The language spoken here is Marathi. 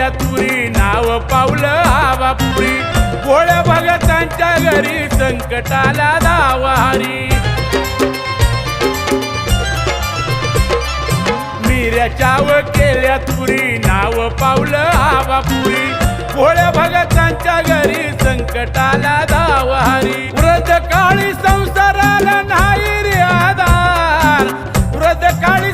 केल्या तुरी नाव पावलं आवापुरी भोळ्या भगतांच्या घरी संकटाला धावारी मिऱ्याच्याव केल्या तुरी नाव पावलं आवापुरी भोळ्या भगतांच्या घरी संकटाला धावारी वृद्ध काळी संसाराला नाही रे आधार वृद्ध काळी